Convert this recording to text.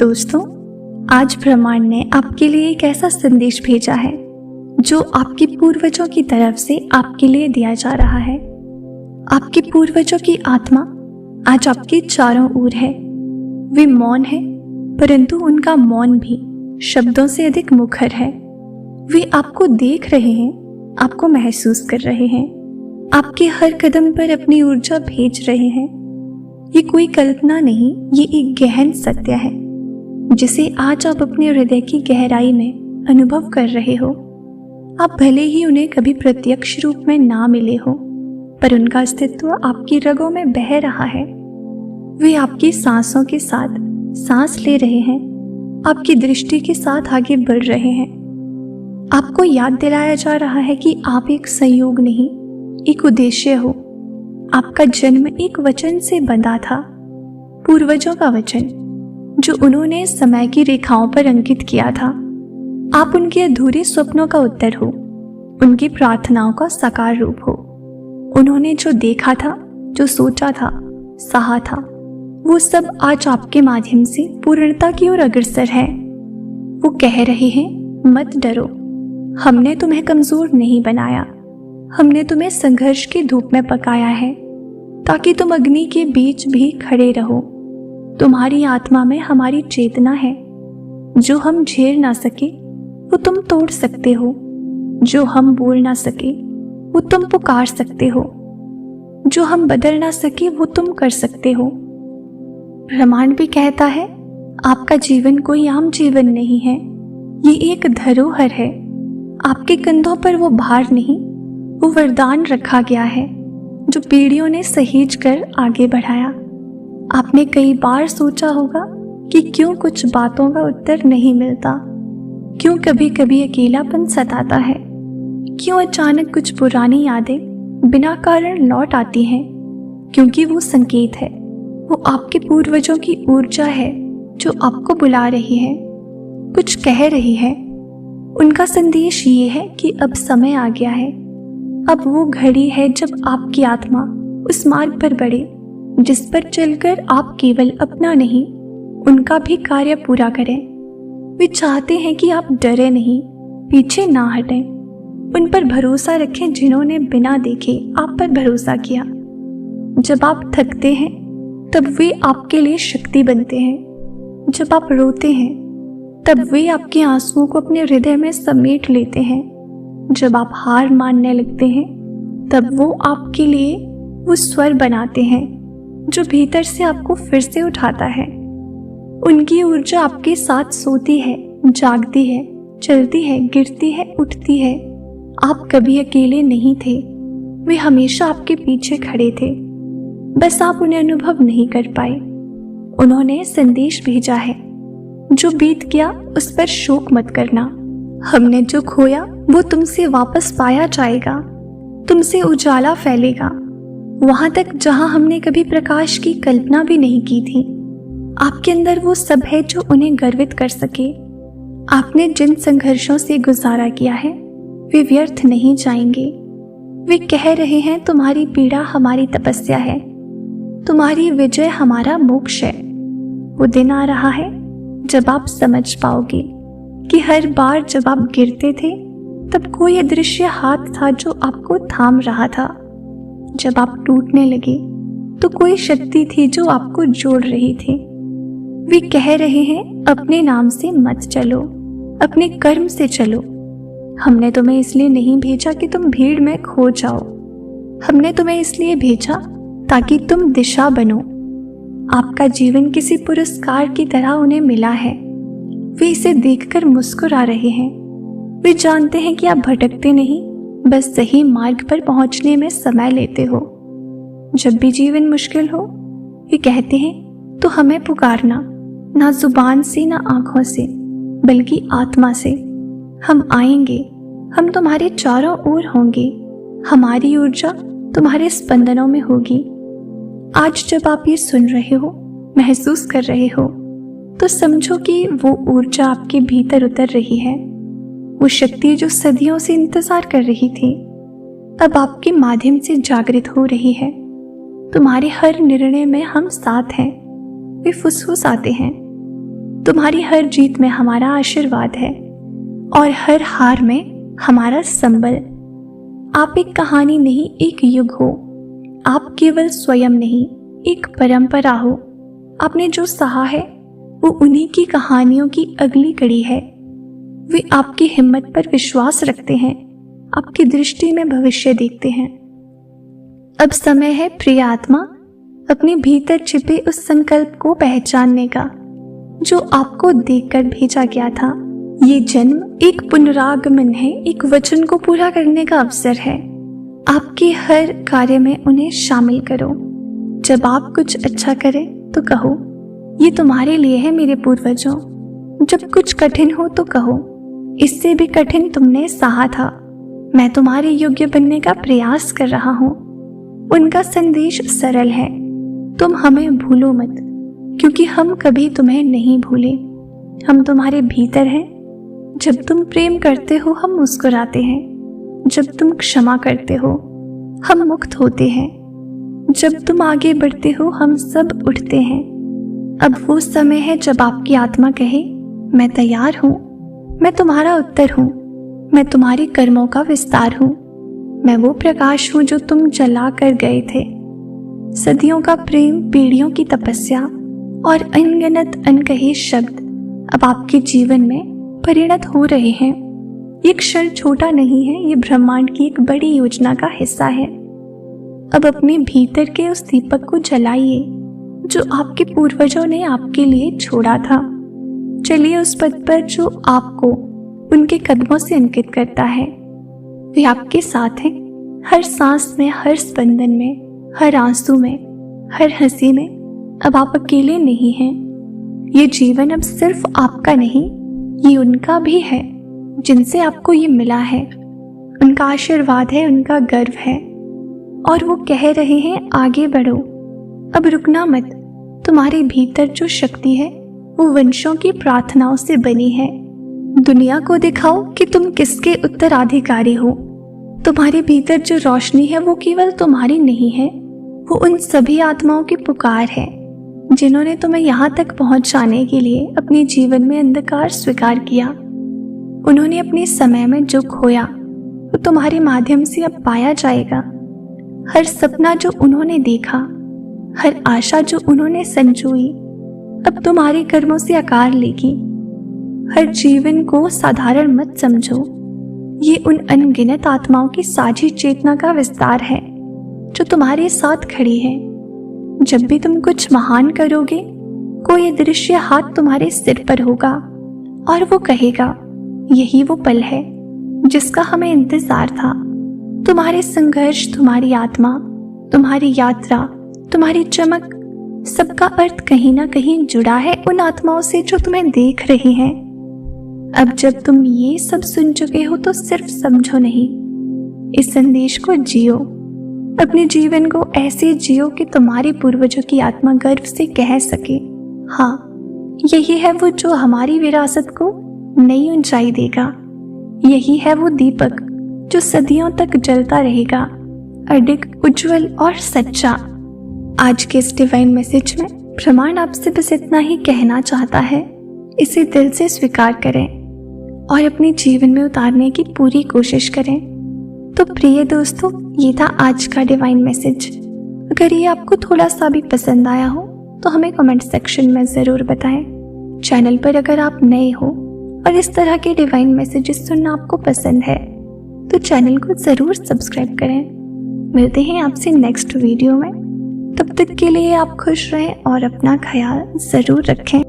दोस्तों, आज ब्रह्मांड ने आपके लिए एक ऐसा संदेश भेजा है जो आपके पूर्वजों की तरफ से आपके लिए दिया जा रहा है। आपके पूर्वजों की आत्मा आज आपके चारों ओर है। वे मौन है, परंतु उनका मौन भी शब्दों से अधिक मुखर है। वे आपको देख रहे हैं, आपको महसूस कर रहे हैं, आपके हर कदम पर अपनी ऊर्जा भेज रहे हैं। ये कोई कल्पना नहीं, ये एक गहन सत्य है जिसे आज आप अपने हृदय की गहराई में अनुभव कर रहे हो। आप भले ही उन्हें कभी प्रत्यक्ष रूप में ना मिले हो, पर उनका अस्तित्व आपकी रगों में बह रहा है। वे आपकी सांसों के साथ सांस ले रहे हैं, आपकी दृष्टि के साथ आगे बढ़ रहे हैं। आपको याद दिलाया जा रहा है कि आप एक संयोग नहीं, एक उद्देश्य हो। आपका जन्म एक वचन से बंधा था, पूर्वजों का वचन, जो उन्होंने समय की रेखाओं पर अंकित किया था। आप उनके अधूरे स्वप्नों का उत्तर हो, उनकी प्रार्थनाओं का साकार रूप हो। उन्होंने जो देखा था, जो सोचा था, सहा था, वो सब आज आपके माध्यम से पूर्णता की ओर अग्रसर है। वो कह रहे हैं, मत डरो, हमने तुम्हें कमजोर नहीं बनाया, हमने तुम्हें संघर्ष की धूप में पकाया है ताकि तुम अग्नि के बीच भी खड़े रहो। तुम्हारी आत्मा में हमारी चेतना है। जो हम झेल ना सके वो तुम तोड़ सकते हो, जो हम बोल ना सके वो तुम पुकार सकते हो, जो हम बदल ना सके वो तुम कर सकते हो। ब्रह्मांड भी कहता है, आपका जीवन कोई आम जीवन नहीं है, ये एक धरोहर है। आपके कंधों पर वो भार नहीं, वो वरदान रखा गया है जो पीढ़ियों ने सहेज कर आगे बढ़ाया। आपने कई बार सोचा होगा कि क्यों कुछ बातों का उत्तर नहीं मिलता, क्यों कभी कभी अकेलापन सताता है, क्यों अचानक कुछ पुरानी यादें बिना कारण लौट आती हैं। क्योंकि वो संकेत है, वो आपके पूर्वजों की ऊर्जा है जो आपको बुला रही है, कुछ कह रही है। उनका संदेश ये है कि अब समय आ गया है, अब वो घड़ी है जब आपकी आत्मा उस मार्ग पर बढ़े जिस पर चलकर आप केवल अपना नहीं, उनका भी कार्य पूरा करें। वे चाहते हैं कि आप डरे नहीं, पीछे ना हटें, उन पर भरोसा रखें जिन्होंने बिना देखे आप पर भरोसा किया। जब आप थकते हैं तब वे आपके लिए शक्ति बनते हैं। जब आप रोते हैं तब वे आपके आंसुओं को अपने हृदय में समेट लेते हैं। जब आप हार मानने लगते हैं तब वो आपके लिए वो स्वर बनाते हैं जो भीतर से आपको फिर से उठाता है। उनकी ऊर्जा आपके साथ सोती है, जागती है, चलती है, गिरती है, उठती है। आप कभी अकेले नहीं थे, वे हमेशा आपके पीछे खड़े थे, बस आप उन्हें अनुभव नहीं कर पाए। उन्होंने संदेश भेजा है, जो बीत गया उस पर शोक मत करना। हमने जो खोया वो तुमसे वापस पाया जाएगा, तुमसे उजाला फैलेगा वहां तक जहां हमने कभी प्रकाश की कल्पना भी नहीं की थी। आपके अंदर वो सब है जो उन्हें गर्वित कर सके। आपने जिन संघर्षों से गुजारा किया है वे व्यर्थ नहीं जाएंगे। वे कह रहे हैं, तुम्हारी पीड़ा हमारी तपस्या है, तुम्हारी विजय हमारा मोक्ष है। वो दिन आ रहा है जब आप समझ पाओगे कि हर बार जब आप गिरते थे तब कोई अदृश्य हाथ था जो आपको थाम रहा था। जब आप टूटने लगे तो कोई शक्ति थी जो आपको जोड़ रही थी। वे कह रहे हैं, अपने नाम से मत चलो, अपने कर्म से चलो। हमने तुम्हें इसलिए नहीं भेजा कि तुम भीड़ में खो जाओ, हमने तुम्हें इसलिए भेजा ताकि तुम दिशा बनो। आपका जीवन किसी पुरस्कार की तरह उन्हें मिला है। वे इसे देखकर मुस्कुरा रहे हैं। वे जानते हैं कि आप भटकते नहीं, बस सही मार्ग पर पहुंचने में समय लेते हो। जब भी जीवन मुश्किल हो, वे कहते हैं, तो हमें पुकारना, ना जुबान से ना आंखों से, बल्कि आत्मा से। हम आएंगे, हम तुम्हारे चारों ओर होंगे, हमारी ऊर्जा तुम्हारे स्पंदनों में होगी। आज जब आप ये सुन रहे हो, महसूस कर रहे हो, तो समझो कि वो ऊर्जा आपके भीतर उतर रही है। वो शक्ति जो सदियों से इंतजार कर रही थी अब आपके माध्यम से जागृत हो रही है। तुम्हारे हर निर्णय में हम साथ हैं। वे फुसफुसाते हैं, तुम्हारी हर जीत में हमारा आशीर्वाद है और हर हार में हमारा संबल। आप एक कहानी नहीं, एक युग हो। आप केवल स्वयं नहीं, एक परंपरा हो। आपने जो सहा है वो उन्हीं की कहानियों की अगली कड़ी है। वे आपकी हिम्मत पर विश्वास रखते हैं, आपकी दृष्टि में भविष्य देखते हैं। अब समय है प्रिय आत्मा, अपने भीतर छिपे उस संकल्प को पहचानने का जो आपको देकर भेजा गया था। ये जन्म एक पुनरागमन है, एक वचन को पूरा करने का अवसर है। आपके हर कार्य में उन्हें शामिल करो। जब आप कुछ अच्छा करें तो कहो, ये तुम्हारे लिए है मेरे पूर्वजों। जब कुछ कठिन हो तो कहो, इससे भी कठिन तुमने सहा था। मैं तुम्हारे योग्य बनने का प्रयास कर रहा हूँ। उनका संदेश सरल है, तुम हमें भूलो मत, क्योंकि हम कभी तुम्हें नहीं भूले। हम तुम्हारे भीतर हैं। जब तुम प्रेम करते हो हम मुस्कुराते हैं। जब तुम क्षमा करते हो हम मुक्त होते हैं। जब तुम आगे बढ़ते हो हम सब उठते हैं। अब वो समय है जब आपकी आत्मा कहे, मैं तैयार हूँ। मैं तुम्हारा उत्तर हूँ। मैं तुम्हारे कर्मों का विस्तार हूँ। मैं वो प्रकाश हूँ जो तुम जला कर गए थे। सदियों का प्रेम, पीढ़ियों की तपस्या और अनगिनत अनकहे शब्द अब आपके जीवन में परिणत हो रहे हैं। ये क्षण छोटा नहीं है, ये ब्रह्मांड की एक बड़ी योजना का हिस्सा है। अब अपने भीतर के उस दीपक को जलाइए जो आपके पूर्वजों ने आपके लिए छोड़ा था। चलिए उस पथ पर जो आपको उनके कदमों से अंकित करता है। वे आपके साथ हैं, हर सांस में, हर स्पंदन में, हर आंसू में, हर हंसी में। अब आप अकेले नहीं हैं। ये जीवन अब सिर्फ आपका नहीं, ये उनका भी है जिनसे आपको ये मिला है। उनका आशीर्वाद है, उनका गर्व है, और वो कह रहे हैं आगे बढ़ो, अब रुकना मत। तुम्हारे भीतर जो शक्ति है वो वंशों की प्रार्थनाओं से बनी है। दुनिया को दिखाओ कि तुम किसके उत्तराधिकारी हो। तुम्हारे भीतर जो रोशनी है वो केवल तुम्हारी नहीं है, वो उन सभी आत्माओं की पुकार है जिन्होंने तुम्हें यहाँ तक पहुँचाने के लिए अपने जीवन में अंधकार स्वीकार किया। उन्होंने अपने समय में जो खोया वो तुम्हारे माध्यम से अब पाया जाएगा। हर सपना जो उन्होंने देखा, हर आशा जो उन्होंने संजोई, अब तुम्हारे कर्मों से आकार लेगी। हर जीवन को साधारण मत समझो। ये उन अनगिनत आत्माओं की साझी चेतना का विस्तार है जो तुम्हारे साथ खड़ी है। जब भी तुम कुछ महान करोगे, कोई अदृश्य हाथ तुम्हारे सिर पर होगा और वो कहेगा, यही वो पल है जिसका हमें इंतजार था। तुम्हारे संघर्ष, तुम्हारी आत्मा, तुम्हारी यात्रा, तुम्हारी चमक, सबका अर्थ कहीं ना कहीं जुड़ा है उन आत्माओं से जो तुम्हें देख रही हैं। अब जब तुम ये सब सुन चुके हो तो सिर्फ समझो नहीं, इस संदेश को जियो। अपने जीवन को ऐसे जियो कि तुम्हारे पूर्वजों की आत्मा गर्व से कह सके, हाँ, यही है वो जो हमारी विरासत को नई ऊंचाई देगा। यही है वो दीपक जो सदियों तक जलता रहेगा, अडिग, उज्जवल और सच्चा। आज के इस डिवाइन मैसेज में ब्रह्मांड आपसे बस इतना ही कहना चाहता है, इसे दिल से स्वीकार करें और अपने जीवन में उतारने की पूरी कोशिश करें। तो प्रिय दोस्तों, ये था आज का डिवाइन मैसेज। अगर ये आपको थोड़ा सा भी पसंद आया हो तो हमें कमेंट सेक्शन में ज़रूर बताएं। चैनल पर अगर आप नए हो और इस तरह के डिवाइन मैसेजेस सुनना आपको पसंद है तो चैनल को ज़रूर सब्सक्राइब करें। मिलते हैं आपसे नेक्स्ट वीडियो में। तब तक के लिए आप खुश रहें और अपना ख्याल ज़रूर रखें।